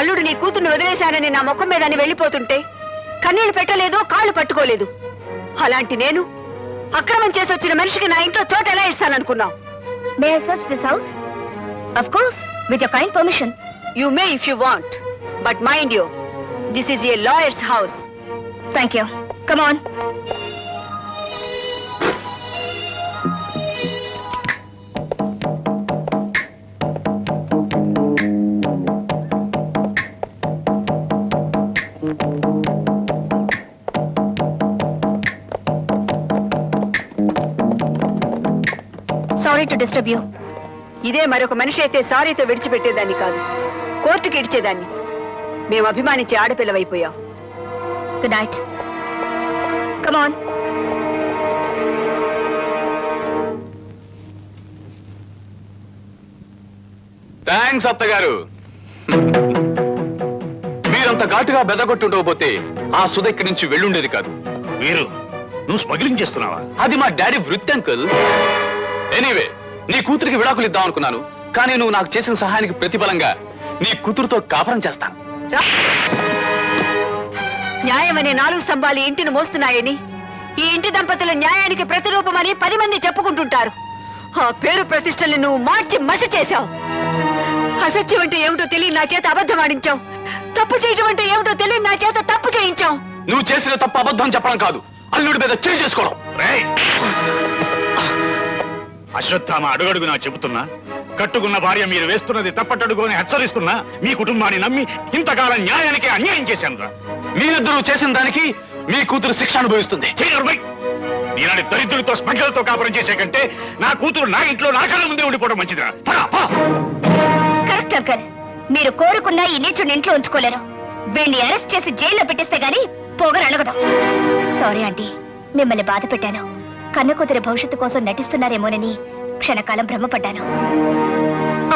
అల్లుడు నీ కూతుర్ని వదిలేశానని నా ముఖం మీద అని వెళ్ళిపోతుంటే కన్నీళ్లు పెట్టలేదు, కాళ్ళు పట్టుకోలేదు. అలాంటి నేను అక్రమం చేసి వచ్చిన మనిషికి నా ఇంట్లో చోట ఎలా ఇస్తాననుకున్నావు? May I search this house? Of course, with your kind permission. You may if you want, but mind you, this is a lawyer's house. Thank you. Come on. Sorry to disturb you. ఇదే మరొక మనిషి అయితే సారీతో విడిచిపెట్టేదాన్ని కాదు, కోర్టుకి ఇడ్చేదాన్ని. మేము అభిమానించే ఆడపిల్లవైపోయాం. Good night. Come on. Thanks అత్తగారు. మీరంత ఘాటుగా బెదగొట్టుండకపోతే ఆ సుధ ఇక్కడి నుంచి వెళ్ళుండేది కాదు. వీరు నువ్వు స్మగ్లింగ్ చేస్తున్నావా? అది మా డాడీ వృత్తి అంకుల్. ఎనీవే, నీ కూతురికి విడాకులు ఇద్దాం అనుకున్నాను, కానీ నువ్వు నాకు చేసిన సహాయానికి ప్రతిఫలంగా నీ కూతురుతో కాపురం చేస్తాను. న్యాయమనే 4 స్తంభాలు ఇంటిని మోస్తున్నాయని, ఈ ఇంటి దంపతుల న్యాయానికి ప్రతిరూపమని 10 మంది చెప్పుకుంటుంటారు. ఆ పేరు ప్రతిష్టల్ని నువ్వు మార్చి మసి చేశావు. అసత్యం అంటే ఏమిటో తెలియని నా చేత అబద్ధం ఆడించావు. తప్పు చేయటం అంటే ఏమిటో తెలియని నా చేత తప్పు చేయించావు. నువ్వు చేసిన తప్పు అబద్ధం చెప్పడం కాదు, అల్లుడి మీద చేయి చేసుకోవడం. అశ్వత్థామ అడుగడుగు నా చెబుతున్నా, కట్టుకున్న భార్య మీరు వేస్తున్నది తప్పటడుగు అని హెచ్చరిస్తున్నా, మీ కుటుంబాన్ని నమ్మి ఇంతకాలం న్యాయానికి అన్యాయం చేశాను రా. మీరిద్దరూ చేసిన దానికి మీ కూతురు శిక్ష అనుభవిస్తుంది. ఈనాటి దరిద్రుడితో స్మగ్లర్తో కాపురం చేసే కంటే నా కూతురు నా ఇంట్లో నా కళ్ళ ముందే ఉండిపోవడం మంచిదిరా. Correct uncle. మీరు కోరుకున్నా ఈ నీచుని ఇంట్లో ఉంచుకోలేరు. వీడిని అరెస్ట్ చేసి జైల్లో పెట్టేస్తే గానీ పొగరు అడగదు. సారీ ఆంటీ, మిమ్మల్ని బాధ పెట్టాను. కన్న కూతురి భవిష్యత్తు కోసం నటిస్తున్నారేమోనని క్షణకాలం భ్రమపడ్డాను.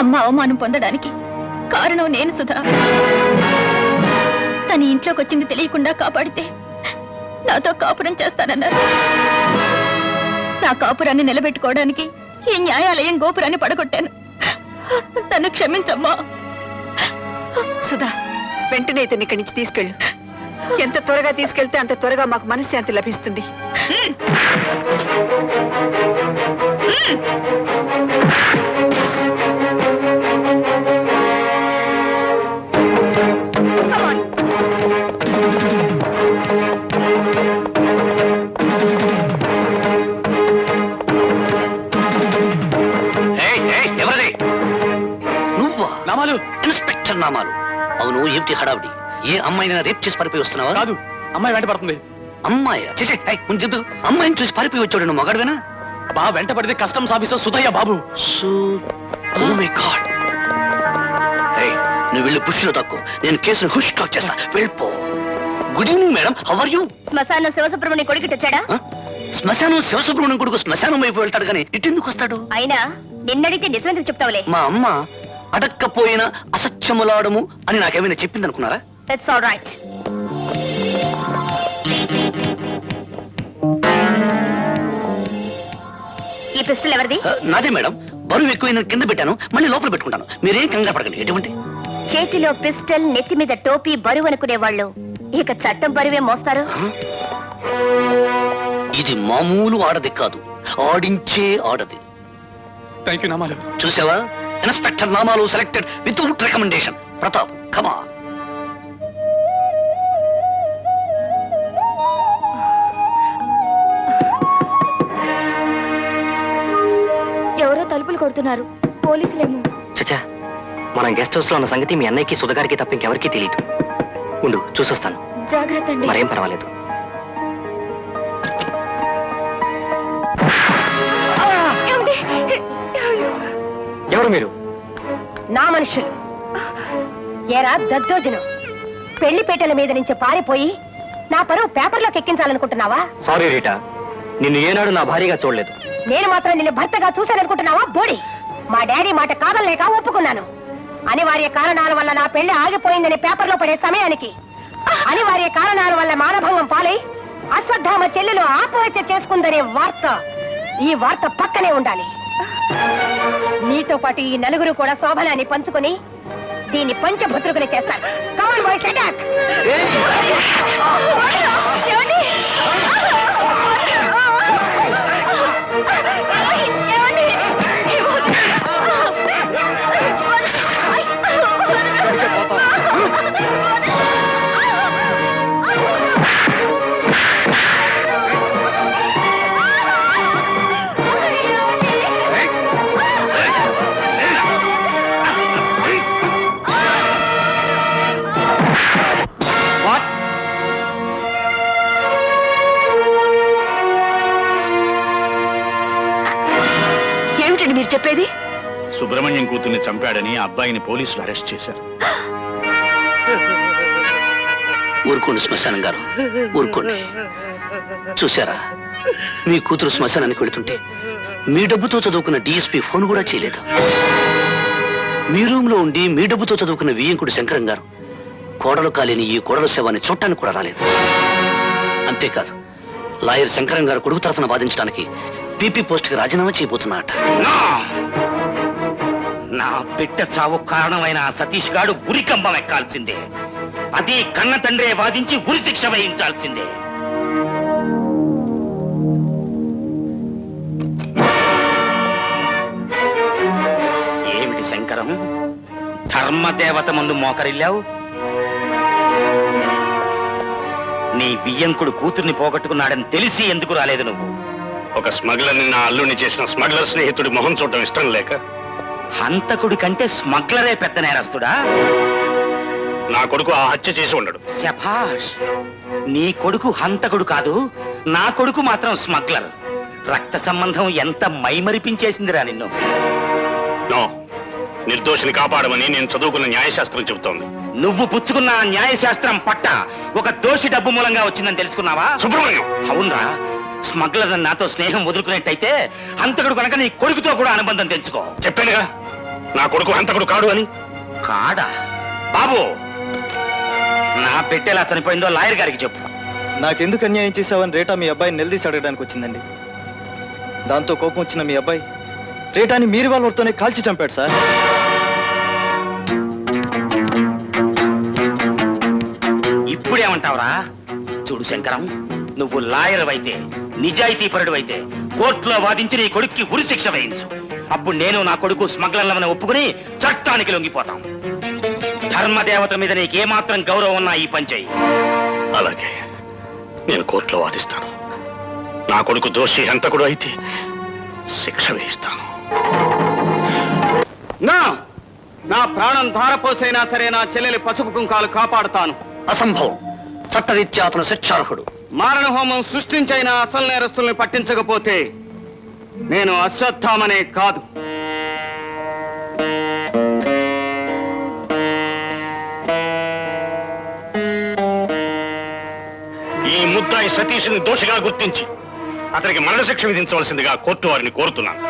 అమ్మ అవమానం పొందడానికి కారణం నేను సుధా. తన ఇంట్లోకి వచ్చింది తెలియకుండా కాపాడితే నాతో కాపురం చేస్తానన్నారు. నా కాపురాన్ని నిలబెట్టుకోవడానికి ఈ న్యాయాలయం గోపురాన్ని పడగొట్టాను. తను క్షమించమ్మా. సుధా, వెంటనే ఇతన్ని ఇక్కడి నుంచి తీసుకెళ్ళు. ఎంత త్వరగా తీసుకెళ్తే అంత త్వరగా మాకు మనశ్శాంతి లభిస్తుంది. నామాలు ఇన్స్పెక్టర్ నామాలు. అవును, ఏమిటి హడావిడి? ఏ అమ్మాయిని రేప్ చేసి పారిపోయి వస్తున్నావా? కాదు, అమ్మాయి వెంట పడుతుంది. అమ్మాయి చేసే చెప్పు. అమ్మాయిని చూసి పారిపోయి వచ్చాడు. నువ్వు మగాడువేనా? బా వెంట పడితే కస్టమ్స్ ఆఫీసర్ సుధయ్య బాబు. నువ్వు వెళ్ళి పుష్లో తక్కువ, నేను కేసును హుష్ టాక్ చేస్తా. వెళ్ళిపో. Good evening madam, how are you? శ్మశానం శివసుబ్రహ్మణ్యం కొడుకు తెచ్చాడా? శ్మశానం శివసుబ్రహ్మణ్యం కొడుకు శ్మశానం వైపు వెళ్తాడు కానీ ఇటెందుకు వస్తాడు? అయినా నిన్నడితే నిజమెందుకు చెప్తావులే. మా అమ్మ అడక్కపోయినా అసత్యములాడము అని నాకేమైనా చెప్పింది అనుకున్నారా? That's all right. ఈ పిస్టల్ ఎవరిది? నాదే మేడం. బరువు ఎక్కువ కింద పెట్టాను, మళ్ళీ లోపల పెట్టుకుంటాను. మీరేం కంగారు పడకండి. ఎటువంటి చేతిలో పిస్టల్, నెత్తి మీద టోపీ బరువు అనుకునే వాళ్ళు ఇక చట్టం బరువే మోస్తారు. ఇది మామూలు ఆడది కాదు, ఆడించే ఆడది. థ్యాంక్ యూ నామాలు. చూసావా? ఇన్స్పెక్టర్ నామాలు సెలెక్టెడ్ వితౌట్ రికమెండేషన్. ప్రతాప్, కమా. ఎవరో తలుపులు కొడుతున్నారు. పోలీసులేమో. చచ్చా, మనం గెస్ట్ హౌస్ లో ఉన్న సంగతి మీ అన్నయ్యకి సుధగారికి తప్ప ఇంకెవరికీ తెలియదు. ఉండు, చూసొస్తాను. జాగ్రత్త అండి. మరేం పర్వాలేదు. ఎవరు మీరు? నా మనుషులు. ఏరా దద్దోజనం, పెళ్లిపేటల మీద నుంచి పారిపోయి నా పరువు పేపర్లోకి ఎక్కించాలనుకుంటున్నావా? సారీ రీటా, నిన్ను ఏనాడు నా భార్యగా చూడలేదు. నేను మాత్రం నిన్ను భర్తగా చూశాననుకుంటున్నావా? బోడి, మా డాడీ మాట కాదలేక ఒప్పుకున్నాను. అనివార్య కారణాల వల్ల నా పెళ్లి ఆగిపోయిందని పేపర్లో పడే సమయానికి అనివార్య కారణాల వల్ల మానభంగం పాలై అశ్వత్థామ చెల్లెలు ఆత్మహత్య చేసుకుందనే వార్త, ఈ వార్త పక్కనే ఉండాలి. నీతో పాటు ఈ నలుగురు కూడా శోభనాన్ని పంచుకుని దీన్ని పంచభద్రుకుని చేస్తాను. Come on boys, attack! ఏమిటండి మీరు చెప్పేది? సుబ్రహ్మణ్యం కూతుర్ని చంపాడని ఆ అబ్బాయిని పోలీసులు అరెస్ట్ చేశారు. ఊరుకోండి శ్మశానం గారు, ఊరుకోండి. చూసారా, మీ కూతురు శ్మశానానికి వెళుతుంటే మీ డబ్బుతో చదువుకున్న డిఎస్పీ ఫోన్ కూడా చేయలేదు. మీ రూమ్ లో ఉండి మీ డబ్బుతో చదువుకున్న వియ్యంకుడు శంకరం గారు కోడలు కాలేని ఈ కోడల శవాన్ని చూడటానికి కూడా రాలేదు. అంతేకాదు, లాయర్ శంకరం గారు కొడుకు తరఫున వాదించడానికి పీపీ పోస్ట్ కి రాజీనామా చేయబోతున్నట. నా బిడ్డ చావు కారణమైన ఆ సతీష్ గాడు ఉరికంబం ఎక్కాల్సిందే. అది కన్న తండ్రే వాదించి ఉరి శిక్ష వేయించాల్సిందే. ఏమిటి శంకరం, ధర్మదేవత ముందు మోకరిల్లావు? నీ వియ్యంకుడు కూతుర్ని పోగొట్టుకున్నాడని తెలిసి ఎందుకు రాలేదు నువ్వు? ఒక స్మగ్లర్ని నా అల్లుడిని చేసిన స్మగ్లర్ స్నేహితుడి మొహం చూడటం ఇష్టం లేక. హంతకుడి కంటే స్మగ్లరే పెద్ద నేరస్తుడా? నా కొడుకు ఆ హత్య చేసి ఉండడు. శభాష్, నీ కొడుకు హంతకుడు కాదు, నా కొడుకు మాత్రం స్మగ్లర్. రక్త సంబంధం ఎంత మైమరిపించేసిందిరా నిన్ను. నో, నిర్దోషిని కాపాడమని నేను చదువుకున్న న్యాయశాస్త్రం చెబుతోంది. నువ్వు పుచ్చుకున్న ఆ న్యాయశాస్త్రం పట్ట ఒక దోషి డబ్బు మూలంగా వచ్చిందని తెలుసుకున్నావా? సుబ్రహ్మణ్యం, అవునరా, స్మగ్లర్ నాతో స్నేహం వదులుకునేట్టయితే హంతకుడు కనుక నీ కొడుకుతో కూడా అనుబంధం తెంచుకో. చెప్పానుగా నా కొడుకు హంతకుడు కాడు అని. కాడా? బాబు, నా బిడ్డెలా చనిపోయిందో లాయర్ గారికి చెప్పు. నాకెందుకు అన్యాయం చేశావని రేటా మీ అబ్బాయిని నిలదీసి అడగడానికి వచ్చిందండి. దాంతో కోపం వచ్చిన మీ అబ్బాయి రేటాని మీరు వాళ్ళతోనే కాల్చి చంపాడు సార్. ఇప్పుడేమంటావురా? చూడు శంకరం, నువ్వు లాయర్ అయితే, నిజాయితీ పరుడు అయితే కోర్టులో వాదించి నీ కొడుక్కి ఉరి శిక్ష వేయించు. అప్పుడు నేను నా కొడుకు స్మగ్లర్లమని ఒప్పుకుని చట్టానికి లొంగిపోతాం. ధర్మదేవత మీద నీకేమాత్రం గౌరవం ఉన్నా ఈ పని చెయ్యి. అలాగే, నేను కోర్టులో వాదిస్తాను. నా కొడుకు దోషి హంతకుడు అయితే శిక్ష వేయిస్తాను. నా ప్రాణం ధారపోసైనా సరే నా చెల్లెలి పసుపు కుంకాలు కాపాడుతాను. అసంభవం. చట్టరీత్యా అతను శిక్షార్హుడు. మారణ హోమం సృష్టించైన అసలు నేరస్తుల్ని పట్టించకపోతే నేను అశ్వత్థామనే కాదు. ఈ ముద్దాయి సతీష్ని దోషిగా గుర్తించి అతనికి మరణశిక్ష విధించవలసిందిగా కోర్టు వారిని కోరుతున్నాను.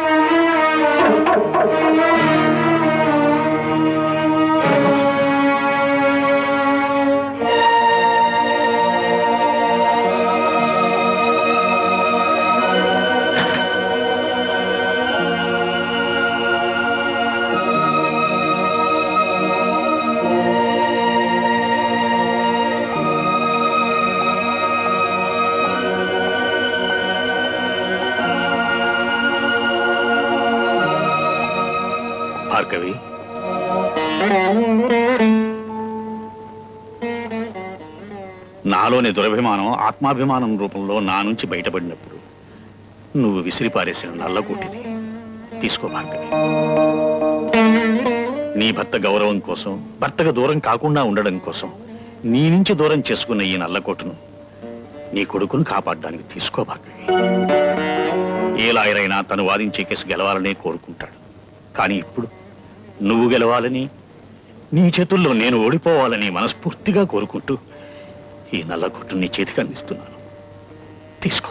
భార్గవి, నాలోని దురభిమానం ఆత్మాభిమానం రూపంలో నా నుంచి బయటపడినప్పుడు నువ్వు విసిరిపారేసిన నల్లగొట్టిది తీసుకో భార్గవి. నీ భర్త గౌరవం కోసం, భర్తకు దూరం కాకుండా ఉండడం కోసం నీ నుంచి దూరం చేసుకున్న ఈ నల్లకోటును నీ కొడుకును కాపాడడానికి తీసుకో భార్గవి. ఏ లాయరైనా తను వాదించే కేసు గెలవాలనే కోరుకుంటాడు. కానీ ఇప్పుడు నువ్వు గెలవాలని, నీ చేతుల్లో నేను ఓడిపోవాలని మనస్ఫూర్తిగా కోరుకుంటూ ఈ నల్లకొట్టు నీ చేతికి అందిస్తున్నాను. తీసుకో.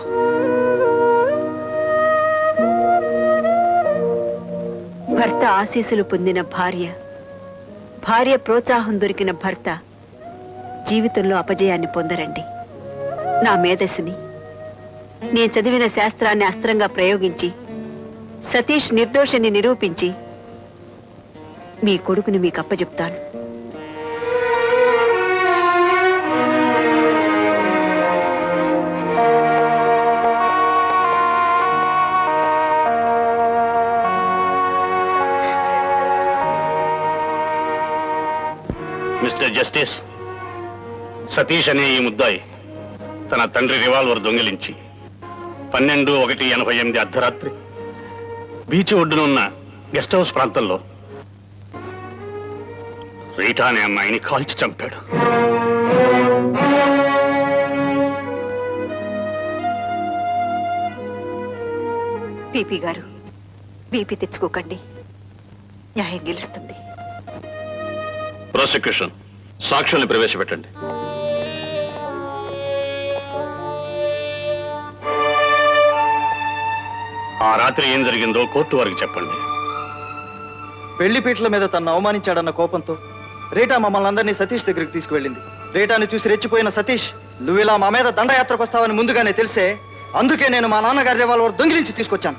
భర్త ఆశీస్సులు పొందిన భార్య, భార్య ప్రోత్సాహం దొరికిన భర్త జీవితంలో అపజయాన్ని పొందరండి. నా మేధస్సుని, నేను చదివిన శాస్త్రాన్ని అస్త్రంగా ప్రయోగించి సతీష్ నిర్దోషిని నిరూపించి మీ కొడుకుని మీకు అప్పచెప్తాను. మిస్టర్ జస్టిస్, సతీష్ అనే ఈ ముద్దాయి తన తండ్రి రివాల్వర్ దొంగిలించి 12/1/88 అర్ధరాత్రి బీచ్ ఒడ్డున ఉన్న గెస్ట్ హౌస్ ప్రాంతంలో రీటా అనే అమ్మాయిని కాల్చి చంపాడు. పీపీ గారు, బీపీ తెచ్చుకోకండి, న్యాయం గెలుస్తుంది. ప్రాసిక్యూషన్ సాక్ష్యాన్ని ప్రవేశపెట్టండి. ఆ రాత్రి ఏం జరిగిందో కోర్టు వారికి చెప్పండి. పెళ్లి పీటల మీద తను అవమానించాడన్న కోపంతో రేటా మమ్మల్ని అందరినీ సతీష్ దగ్గరికి తీసుకువెళ్ళింది. రేటాని చూసి రెచ్చిపోయిన సతీష్, నువ్వు ఇలా మా మీద దండయాత్రకు వస్తావని ముందుగానే తెలిసే, అందుకే నేను మా నాన్నగారి రివాల్వర్ దొంగిలించి తీసుకొచ్చాను.